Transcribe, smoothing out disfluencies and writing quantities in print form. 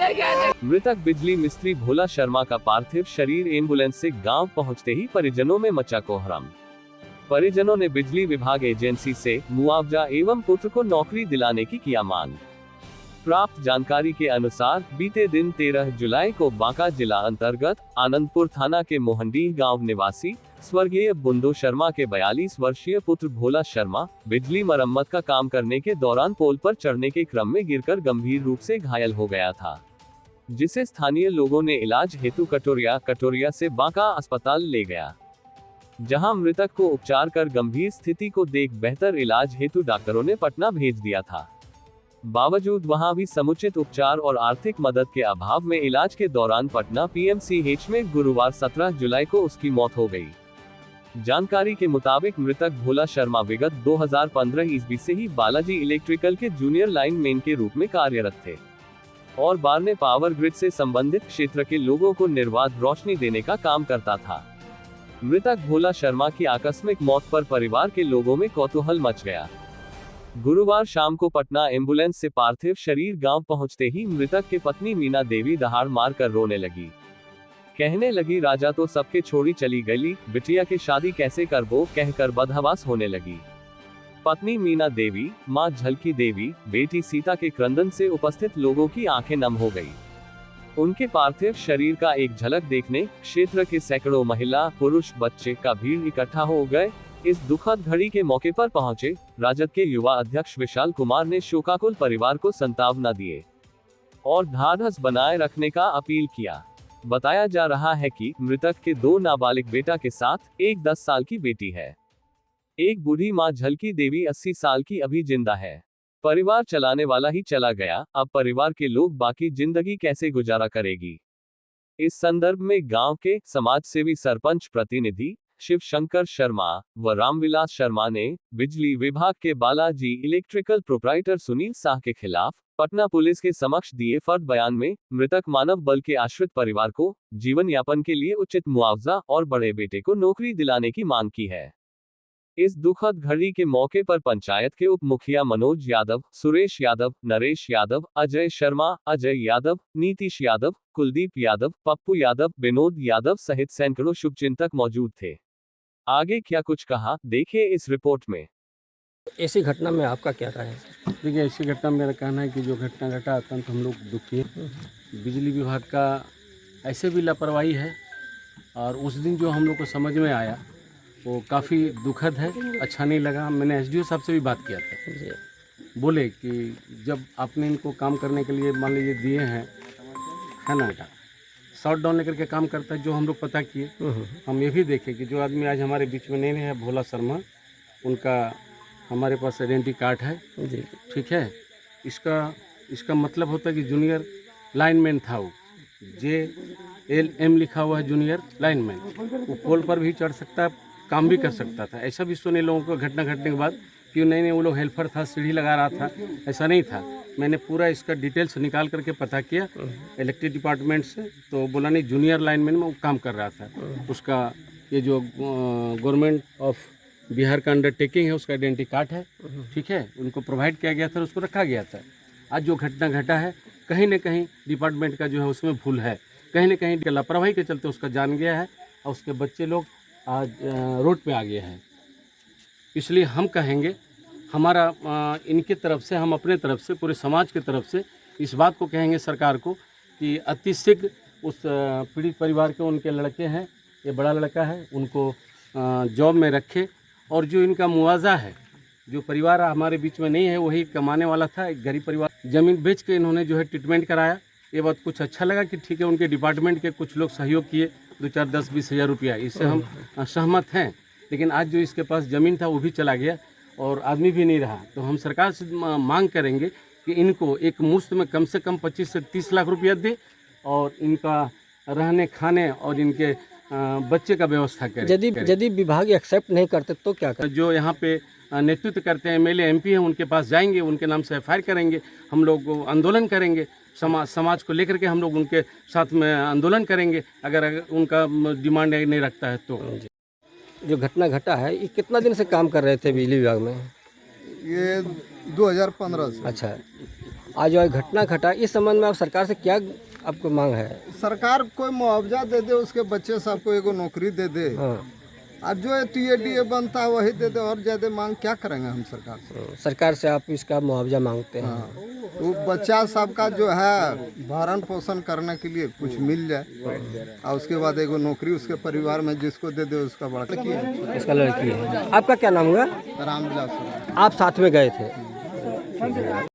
मृतक बिजली मिस्त्री भोला शर्मा का पार्थिव शरीर एम्बुलेंस से गांव पहुंचते ही परिजनों में मचा कोहराम। परिजनों ने बिजली विभाग एजेंसी से मुआवजा एवं पुत्र को नौकरी दिलाने की किया मांग। प्राप्त जानकारी के अनुसार बीते दिन 13 जुलाई को बांका जिला अंतर्गत आनंदपुर थाना के मोहनडीह गांव निवासी स्वर्गीय बुंदो शर्मा के 42 वर्षीय पुत्र भोला शर्मा बिजली मरम्मत का काम करने के दौरान पोल पर चढ़ने के क्रम में गिरकर गंभीर रूप से घायल हो गया था, जिसे स्थानीय लोगों ने इलाज हेतु कटोरिया से बांका अस्पताल ले गया, जहां मृतक को उपचार कर गंभीर स्थिति को देख बेहतर इलाज हेतु डॉक्टरों ने पटना भेज दिया था। बावजूद वहां भी समुचित उपचार और आर्थिक मदद के अभाव में इलाज के दौरान पटना पीएमसीएच में गुरुवार 17 जुलाई को उसकी मौत हो गई। जानकारी के मुताबिक मृतक भोला शर्मा विगत 2015 ईस्वी से ही बालाजी इलेक्ट्रिकल के जूनियर लाइनमैन के रूप में कार्यरत थे और बारने पावर ग्रिड से संबंधित क्षेत्र के लोगों को निर्बाध रोशनी देने का काम करता था। मृतक भोला शर्मा की आकस्मिक मौत पर परिवार के लोगों में कौतूहल मच गया। गुरुवार शाम को पटना एम्बुलेंस से पार्थिव शरीर गांव पहुंचते ही मृतक के पत्नी मीना देवी दहाड़ मारकर रोने लगी। कहने लगी, राजा तो सबके छोड़ी चली गई, बिटिया की शादी कैसे करबो, कहकर बदहवास होने लगी। पत्नी मीना देवी, मां झलकी देवी, बेटी सीता के क्रंदन से उपस्थित लोगों की आंखें नम हो गई। उनके पार्थिव शरीर का एक झलक देखने क्षेत्र के सैकड़ों महिला, पुरुष, बच्चे का भीड़ इकट्ठा हो गए। इस दुखद घड़ी के मौके पर पहुंचे राजद के युवा अध्यक्ष विशाल कुमार ने शोकाकुल परिवार को सांत्वना दिए और ढाढ़स बनाए रखने का अपील किया। बताया जा रहा है कि मृतक के 2 नाबालिग बेटा के साथ एक 10 साल की बेटी है। एक बूढ़ी मां झलकी देवी 80 साल की अभी जिंदा है। परिवार चलाने वाला ही चला गया, अब परिवार के लोग बाकी जिंदगी कैसे गुजारा करेगी। इस संदर्भ में गांव के समाजसेवी सरपंच प्रतिनिधि शिव शंकर शर्मा व रामविलास शर्मा ने बिजली विभाग के बालाजी इलेक्ट्रिकल प्रोप्राइटर सुनील शाह के खिलाफ पटना पुलिस के समक्ष दिए फर्द बयान में मृतक मानव बल के आश्रित परिवार को जीवन यापन के लिए उचित मुआवजा और बड़े बेटे को नौकरी दिलाने की मांग की है। इस दुखद घड़ी के मौके पर पंचायत के उप मुखिया मनोज यादव, सुरेश यादव, नरेश यादव, अजय शर्मा, अजय यादव, नीतीश यादव, कुलदीप यादव, पप्पू यादव, विनोद यादव सहित सैकड़ों शुभचिंतक मौजूद थे। आगे क्या कुछ कहा, देखिए इस रिपोर्ट में। ऐसी घटना में आपका क्या राय है? देखिए, ऐसी घटना मेरा कहना है कि जो घटना घटा अत्यंत हम लोग दुखी हैं। बिजली विभाग का ऐसे भी लापरवाही है और उस दिन जो हम लोग को समझ में आया वो काफ़ी दुखद है, अच्छा नहीं लगा। मैंने एसडीओ साहब से भी बात किया था, बोले कि जब आपने इनको काम करने के लिए मान लीजिए दिए हैं, है ना, शॉट डाउन लेकर के काम करता है, जो हम लोग पता किए। हम ये भी देखें कि जो आदमी आज हमारे बीच में नहीं है, भोला शर्मा, उनका हमारे पास आइडेंटिटी कार्ड है जी, ठीक है। इसका मतलब होता है कि जूनियर लाइनमैन था वो, JLM लिखा हुआ है, जूनियर लाइनमैन। वो पोल पर भी चढ़ सकता है, काम भी कर सकता था। ऐसा भी सुने लोगों को घटना घटने के बाद कि नहीं वो लोग हेल्पर था, सीढ़ी लगा रहा था, ऐसा नहीं था। मैंने पूरा इसका डिटेल्स निकाल करके पता किया इलेक्ट्रिक डिपार्टमेंट से, तो बोला नहीं जूनियर लाइनमैन में वो काम कर रहा था। उसका ये जो गवर्नमेंट ऑफ बिहार का अंडरटेकिंग है, उसका आइडेंटिटी कार्ड है, ठीक है, उनको प्रोवाइड किया गया था, उसको रखा गया था। आज जो घटना घटा है, कहीं ना कहीं डिपार्टमेंट का जो है उसमें भूल है, कहीं ना कहीं लापरवाही के चलते उसका जान गया है और उसके बच्चे लोग आज रोड पे आ गए हैं। इसलिए हम कहेंगे, हमारा इनके तरफ से, हम अपने तरफ से, पूरे समाज की तरफ से इस बात को कहेंगे सरकार को कि अतिशीघ्र उस पीड़ित परिवार के, उनके लड़के हैं, ये बड़ा लड़का है, उनको जॉब में रखे और जो इनका मुआवजा है, जो परिवार हमारे बीच में नहीं है, वही कमाने वाला था, एक गरीब परिवार, ज़मीन बेच के इन्होंने जो है ट्रीटमेंट कराया। ये बात कुछ अच्छा लगा कि ठीक है, उनके डिपार्टमेंट के कुछ लोग सहयोग किए, 2, 4, 10, 20 हज़ार रुपया, इससे हम सहमत हैं। लेकिन आज जो इसके पास ज़मीन था वो भी चला गया और आदमी भी नहीं रहा। तो हम सरकार से मांग करेंगे कि इनको एक मुश्त में कम से कम 25 से 30 लाख रुपया दे और इनका रहने खाने और इनके बच्चे का व्यवस्था करें। यदि विभाग एक्सेप्ट नहीं करते तो क्या करें? जो यहाँ पे नेतृत्व करते हैं, MLA MP हैं, उनके पास जाएंगे, उनके नाम से FIR करेंगे, हम लोग आंदोलन करेंगे, समाज को लेकर के हम लोग उनके साथ में आंदोलन करेंगे अगर उनका डिमांड नहीं रखता है तो। जो घटना घटा है, ये कितना दिन से काम कर रहे थे बिजली विभाग में? ये 2015 से। अच्छा, आज जो घटना घटा इस संबंध में आप सरकार से क्या आपको मांग है? सरकार कोई मुआवजा दे दे, उसके बच्चे सबको एगो नौकरी दे दे, हाँ, और जो टीएडीए बनता है वही दे दे, और ज़्यादा मांग क्या करेंगे हम सरकार से। सरकार से आप इसका मुआवजा मांगते हैं। हाँ, वो बच्चा सबका जो है भरण पोषण करने के लिए कुछ मिल जाए, और उसके बाद एगो नौकरी उसके परिवार में जिसको दे दे उसका बड़ा लड़की है। इसका लड़की है। आपका क्या नाम हुआ? रामविलास। आप साथ में गए थे?